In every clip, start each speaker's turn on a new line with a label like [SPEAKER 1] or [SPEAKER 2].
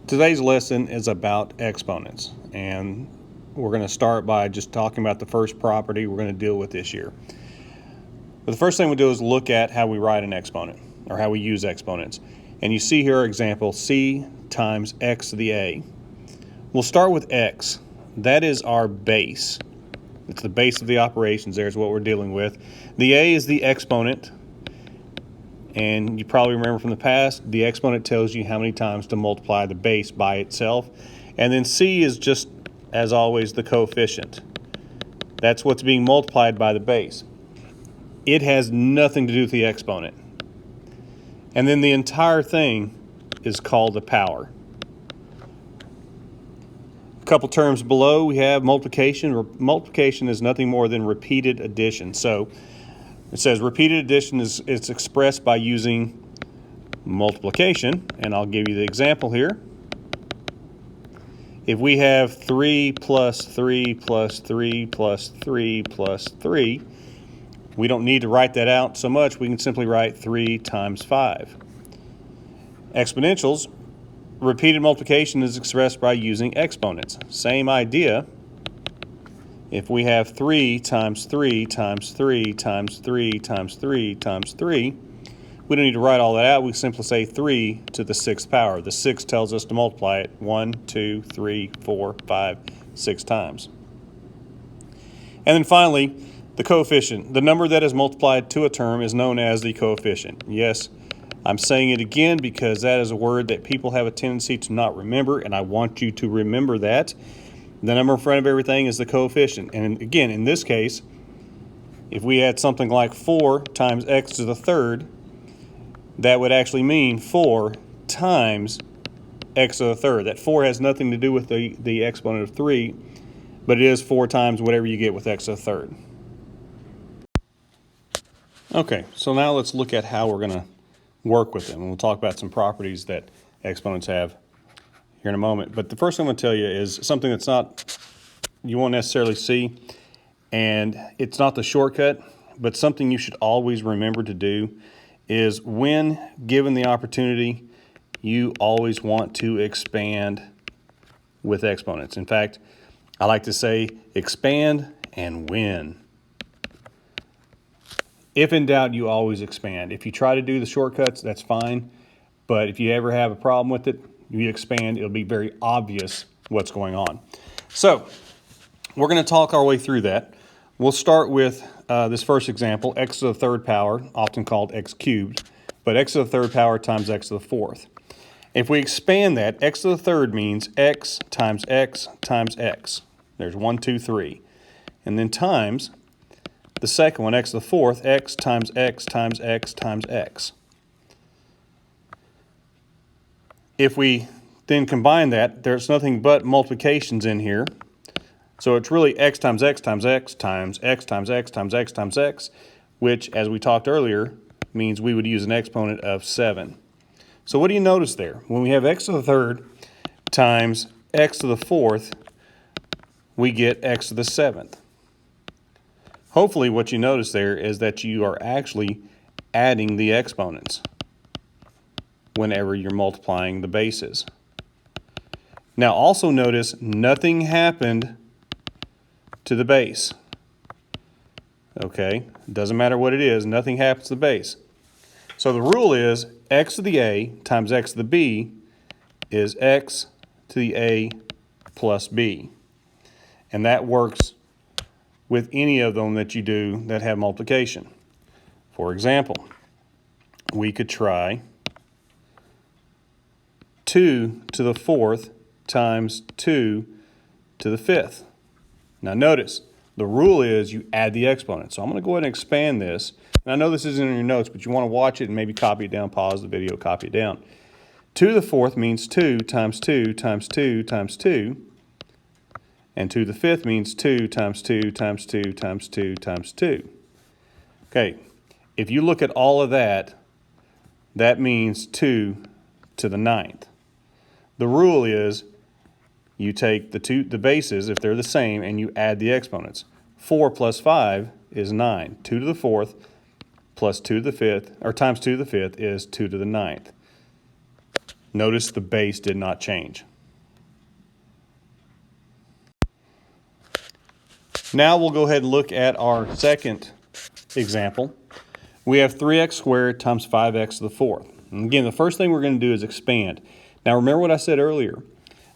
[SPEAKER 1] Today's lesson is about exponents, and we're going to start by just talking about the first property we're going to deal with this year. But the first thing we do is look at how we write an exponent, or how we use exponents. And you see here our example, c times x to the a. We'll start with x. That is our base. It's the base of the operations. There's what we're dealing with. The a is the exponent. And you probably remember from the past, the exponent tells you how many times to multiply the base by itself. And then c is just, as always, the coefficient. That's what's being multiplied by the base. It has nothing to do with the exponent. And then the entire thing is called the power. A couple terms below, we have multiplication. Multiplication is nothing more than repeated addition. So it says repeated addition is expressed by using multiplication, and I'll give you the example here. If we have 3 plus 3 plus 3 plus 3 plus 3, we don't need to write that out so much. We can simply write 3 times 5. Exponentials, repeated multiplication is expressed by using exponents. Same idea. If we have 3 times 3 times 3 times 3 times 3 times 3, we don't need to write all that out. We simply say 3 to the 6th power. The 6 tells us to multiply it 1, 2, 3, 4, 5, 6 times. And then finally, the coefficient. The number that is multiplied to a term is known as the coefficient. Yes, I'm saying it again because that is a word that people have a tendency to not remember, and I want you to remember that. The number in front of everything is the coefficient. And again, in this case, if we had something like 4 times x to the third, that would actually mean 4 times x to the third. That 4 has nothing to do with the exponent of 3, but it is 4 times whatever you get with x to the third. Okay, so now let's look at how we're going to work with them. And we'll talk about some properties that exponents have here in a moment. But the first thing I'm going to tell you is something that's not, you won't necessarily see, and it's not the shortcut, but something you should always remember to do is when given the opportunity, you always want to expand with exponents. In fact, I like to say expand and win. If in doubt, you always expand. If you try to do the shortcuts, that's fine. But if you ever have a problem with it, you expand, it'll be very obvious what's going on. So we're going to talk our way through that. We'll start with this first example, x to the third power, often called x cubed, but x to the third power times x to the fourth. If we expand that, x to the third means x times x times x. There's 1, 2, 3. And then times the second one, x to the fourth, x times x times x times x. If we then combine that, there's nothing but multiplications in here. So it's really x times x times x times x times x times x times x, which, as we talked earlier, means we would use an exponent of 7. So what do you notice there? When we have x to the third times x to the fourth, we get x to the seventh. Hopefully what you notice there is that you are actually adding the exponents whenever you're multiplying the bases. Now also notice nothing happened to the base. Okay, doesn't matter what it is, nothing happens to the base. So the rule is x to the a times x to the b is x to the a plus b. And that works with any of them that you do that have multiplication. For example, we could try 2 to the fourth times 2 to the fifth. Now notice, the rule is you add the exponent. So I'm going to go ahead and expand this. And I know this isn't in your notes, but you want to watch it and maybe copy it down, pause the video, copy it down. 2 to the fourth means 2 times 2 times 2 times 2. And 2 to the fifth means 2 times 2 times 2 times 2 times 2. Okay, if you look at all of that, that means 2 to the ninth. The rule is you take the bases, if they're the same, and you add the exponents. 4 plus 5 is 9. 2 to the fourth plus 2 to the fifth, or times 2 to the fifth is 2 to the ninth. Notice the base did not change. Now we'll go ahead and look at our second example. We have 3x squared times 5x to the fourth. And again, the first thing we're going to do is expand. Now remember what I said earlier.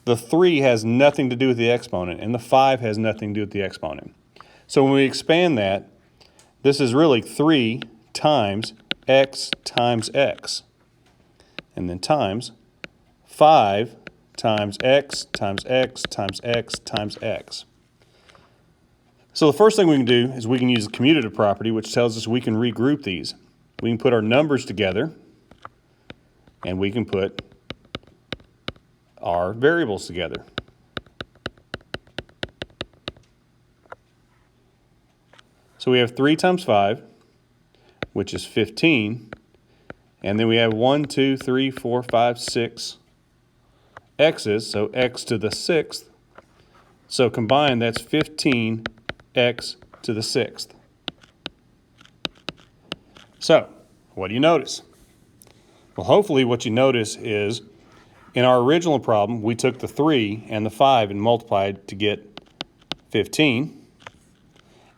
[SPEAKER 1] The 3 has nothing to do with the exponent, and the 5 has nothing to do with the exponent. So when we expand that, this is really 3 times x, and then times 5 times x times x times x times x. So the first thing we can do is we can use the commutative property, which tells us we can regroup these. We can put our numbers together, and we can put our variables together. So we have 3 times 5, which is 15, and then we have 1, 2, 3, 4, 5, 6 x's, so x to the 6th. So combined, that's 15 x to the 6th. So, what do you notice? Well, hopefully what you notice is in our original problem, we took the 3 and the 5 and multiplied to get 15.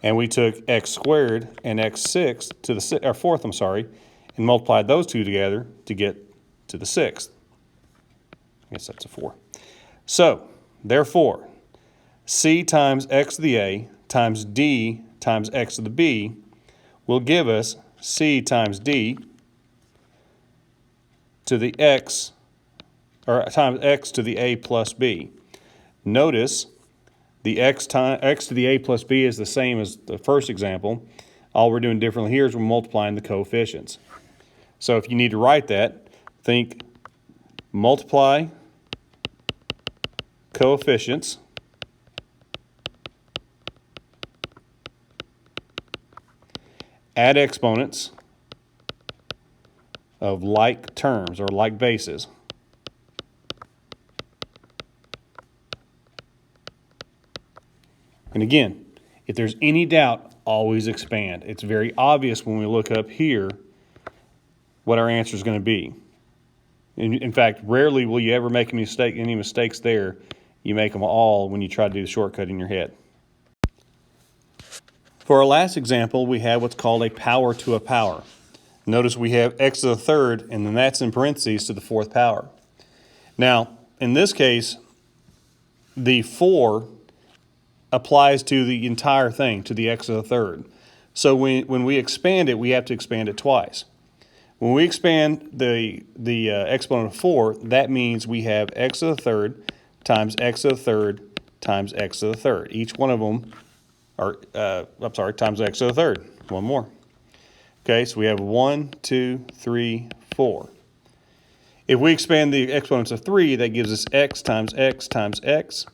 [SPEAKER 1] And we took x squared and x sixth to the fourth, and multiplied those two together to get to the 6th. I guess that's a 4. So, therefore, c times x to the a times d times x to the b will give us c times d to the x, or times x to the a plus b. Notice the x to the a plus b is the same as the first example. All we're doing differently here is we're multiplying the coefficients. So if you need to write that, think multiply coefficients add exponents of like terms or like bases. And again, if there's any doubt, always expand. It's very obvious when we look up here what our answer is going to be. In fact, rarely will you ever make any mistakes there. You make them all when you try to do the shortcut in your head. For our last example, we have what's called a power to a power. Notice we have x to the third, and then that's in parentheses to the fourth power. Now, in this case, the 4 applies to the entire thing, to the x to the third. So when we expand it, we have to expand it twice. When we expand the exponent of 4, that means we have x to the third times x to the third times x to the third. Each one of them, times x to the third. One more. Okay, so we have 1, 2, 3, 4. If we expand the exponents of 3, that gives us x times x times x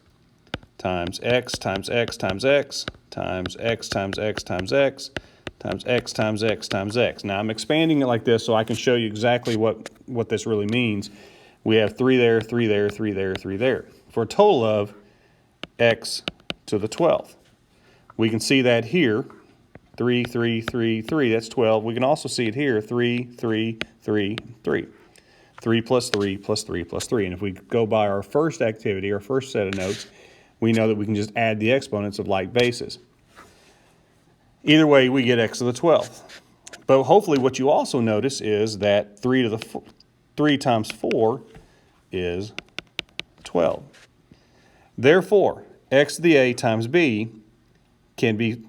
[SPEAKER 1] times x times x times x times x times x times x times x times x times x. Now I'm expanding it like this so I can show you exactly what this really means. We have 3 there, 3 there, 3 there, 3 there, for a total of x to the 12th. We can see that here, 3, 3, 3, 3, that's 12. We can also see it here, 3, 3, 3, 3. 3 plus 3 plus 3 plus 3. And if we go by our first activity, our first set of notes, we know that we can just add the exponents of like bases. Either way, we get x to the 12th. But hopefully what you also notice is that 3 times 4 is 12. Therefore, x to the a times b can be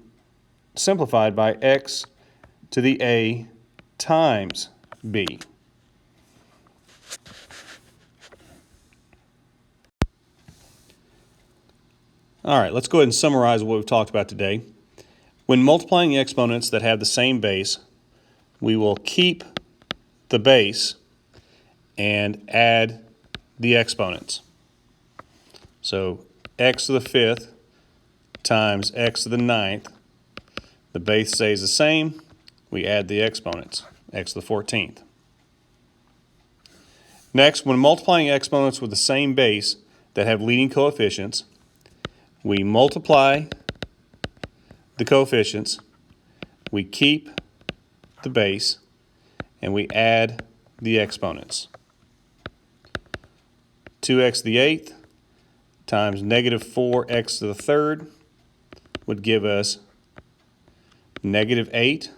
[SPEAKER 1] simplified by x to the a times b. All right, let's go ahead and summarize what we've talked about today. When multiplying exponents that have the same base, we will keep the base and add the exponents. So x to the 5th times x to the 9th, the base stays the same, we add the exponents, x to the 14th. Next, when multiplying exponents with the same base that have leading coefficients, we multiply the coefficients, we keep the base, and we add the exponents. 2x to the 8th times negative 4x to the 3rd would give us negative 8x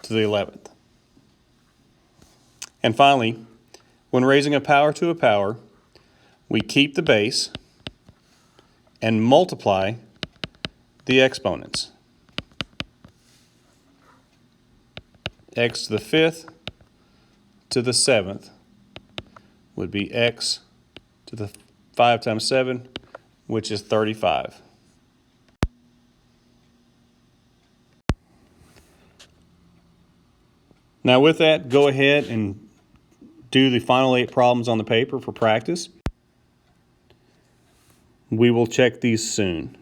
[SPEAKER 1] to the 11th. And finally, when raising a power to a power, we keep the base and multiply the exponents. X to the 5th to the 7th would be x to the 5 times 7, which is 35. Now with that, go ahead and do the final 8 problems on the paper for practice. We will check these soon.